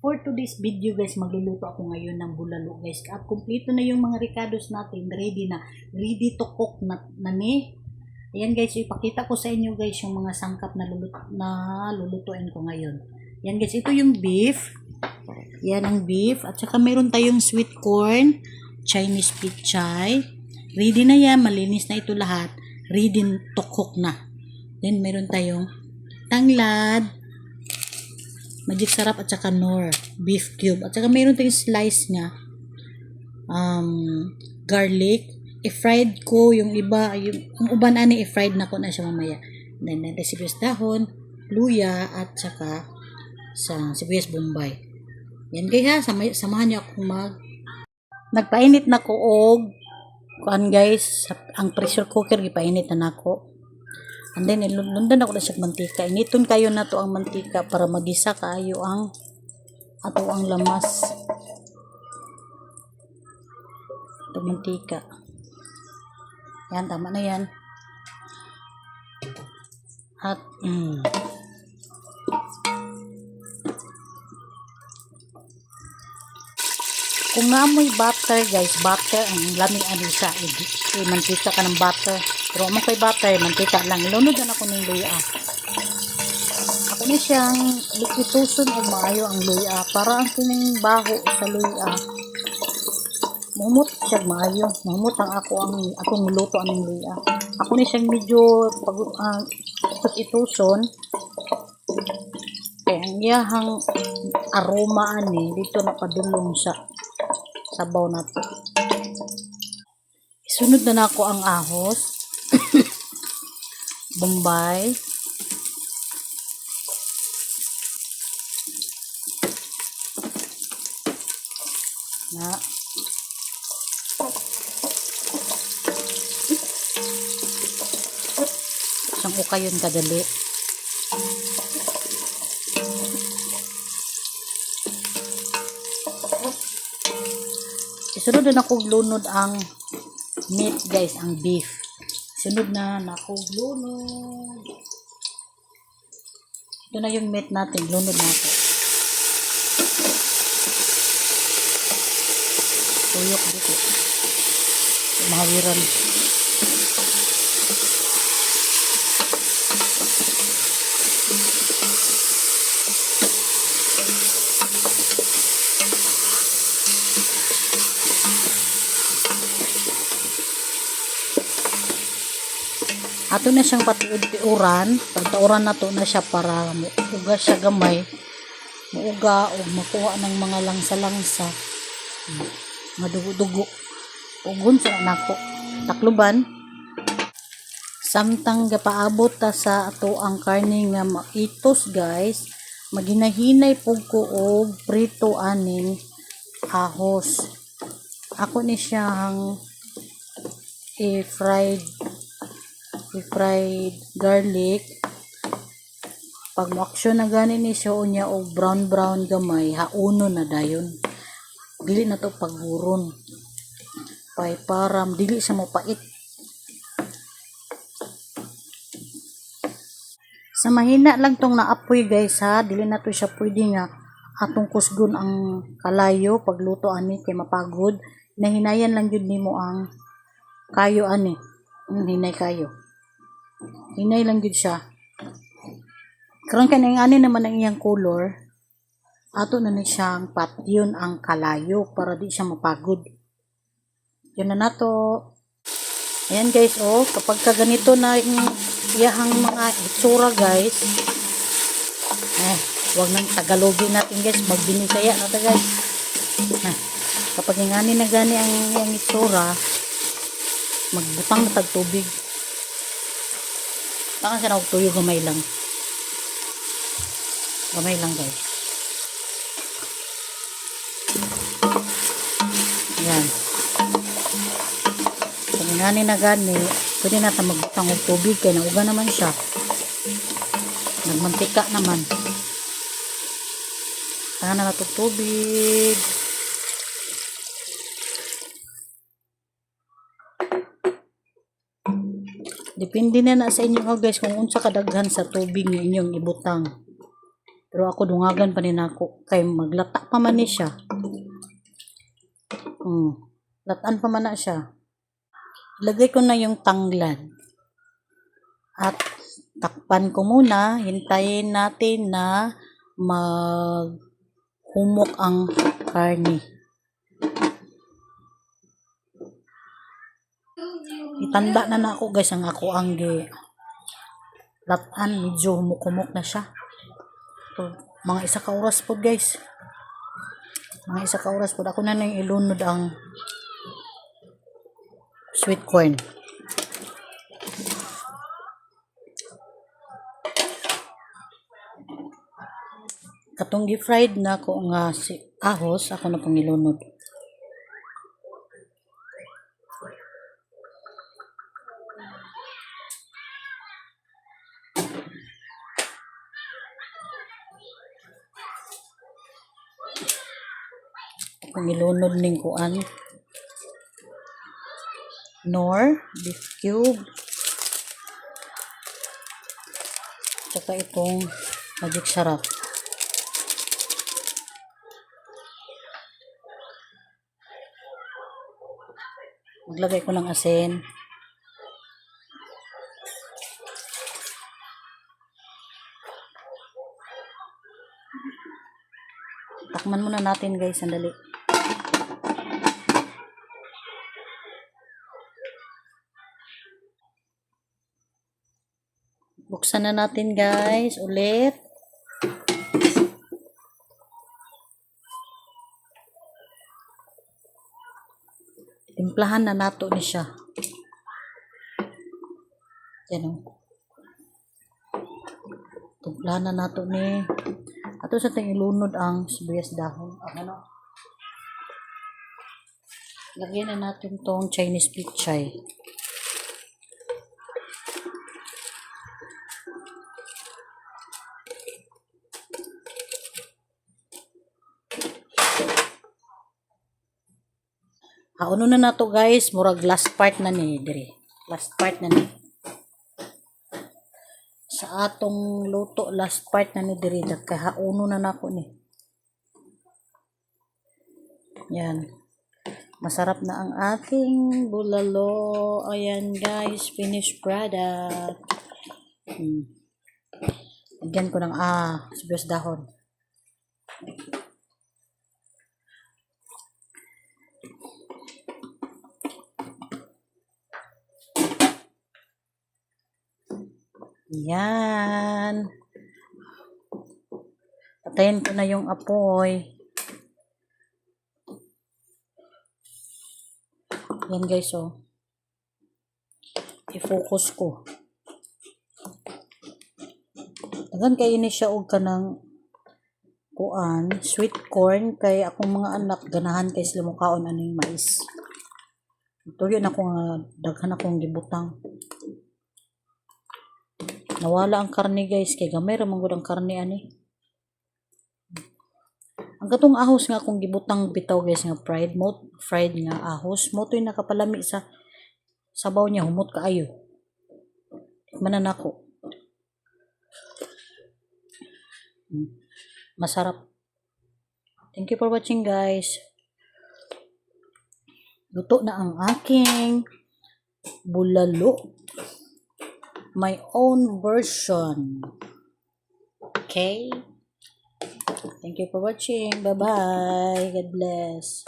For today's video guys, magluluto ako ngayon ng bulalo guys. At kumpleto na yung mga ricados natin, ready na. Ready to cook na ni. Ayan guys, ipakita ko sa inyo guys yung mga sangkap na lulutuin ko ngayon. Yan guys, ito yung beef. Yan ang beef. At saka meron tayong sweet corn, Chinese pichay. Ready na yan, malinis na ito lahat. Ready to cook na. Then meron tayong tanglad, magic sarap at saka nor, beef cube. At saka mayroon tayong slice nga garlic. I-fried ko yung iba, yung uban ani i-fried na ko na siya mamaya. Then sibuyas dahon, luya at saka sa sibuyas bombay. Yan guys ha, samahan niyo ako nagpainit na ko og kuan guys, ang pressure cooker gipainit na nako. And then, ilundan ako na siya mantika. Initon kayo na to ang mantika para magisa kayo ang ato ang lamas. Ito mantika. Yan, tama na yan. At, kung naamoy butter guys, butter, ang lamig ano siya, mantika ka ng butter. Pero mo kay butter, mantika lang. Ilunod na ako ng luya. Ako na siyang likituson o maayo ang luya. Para ang kining baho sa luya. Mumot siya maayo. Mumot ang akong luto ang luya. Ako na siyang medyo ituson. Kaya ang iyahang aroma ani dito napadulong sa sabaw na to. Isunod na ako ang ahos. Bombay. Na. Isang uka yun kadali. Isunod na ako lunod ang meat guys, ang beef. Sunod na nakuglunod. Ito na yung meat natin. Lunod natin. Tuyok dito. Mahawiran. Ato na siyang patiud-tiuran. Pagtauran na to na siya para muuga siya gamay. Muuga o makuha ng mga langsa-langsa. Madugo-dugo. Ugon sa nako. Takluban. Samtang gapaabot ta sa ato ang karne nga maitos guys. Maginahinay pug ko og prito aning ahos. Ako ni siyang i-fried garlic. Pag mo-action na gani ni siya unya og brown gamay, hauno na dayon. Dili na to paghuron. Para dili siya mo pait. Sa mahina lang tong naapoy guys ha, dili na to siya pwede nga atong kusgon ang kalayo pagluto ani kay mapagod. Nahinayan lang gyud nimo ang kayo ani. Hinay kayo. Hinay lang gyud siya. Karon kanang ani naman ang iyang color. Ato na ni siyang patyon ang kalayo para di siya mapagod. Yun na nato. Ayan guys, oh, kapag ka ganito na yung iyahang mga itsura guys. Wag nang Tagalogin natin guys, magbinisaya na ta guys. Kapag ingani na gani ang iyang itsura, magbutang na tag tubig. Baka siya na tuyo gamay lang. Gamay lang guys. Yan. Pag ingani na gani, pwede natin magbutang og tubig kaya nauga naman siya. Nagmantika naman. Saka na natog tubig. Depende na sa inyo guys kung unsa kadaghan sa tubig nga inyong ibutang. Pero ako dungagan pa rin ako. Kay maglata pa man ni siya. Lataan pa man na siya. Lagay ko na yung tanglad. At takpan ko muna. Hintayin natin na maghumok ang karne. Itanda na ako guys ang ako ang lataan. Medyo humok-humok na siya. So, mga 1 ka oras po guys. Mga 1 ka oras po. Ako na nang ilunod ang sweet corn. Katong gi-fried na ko nga si ahos, ako na pong ilunod. Akong ilunod ning kuan. Nor, beef cube. Tsaka itong magic sarap. Maglagay ko ng asin. Takman muna natin guys, sandali. Buksan na natin guys, ulit. Timplahan na nato ni siya. Yan o. Timplahan na nato ni. Ato sa tayong ilunod ang sibuyas dahon. Ano? Lagyan na natin tong Chinese pichay. Ano na nato guys, murag last part na ni dire. Last part na ni. Sa atong luto, last part na ni dire. Kahauno na nako ni. Yan. Masarap na ang ating bulalo. Ayan guys, finished product. Lagyan ko ng sibuyas dahon. Yan. Patayin ko na yung apoy. Yan guys, oh. I-focus ko. Dagan kay ini siya og kanang kuan, sweet corn kay akong mga anak ganahan kay sila mo kaon aning mais. Tuyo na ko nga daghan akong gibutang. Nawala ang karne guys kay gamay ra man gud ang karne ani. Ang katong ahos nga akong gibutang bitaw guys nga fried nga ahos mo toy nakapalami sa sabaw niya humot kaayo. Manan ako. Masarap. Thank you for watching guys. Luto na ang aking bulalo. My own version. Okay? Thank you for watching. Bye-bye. God bless.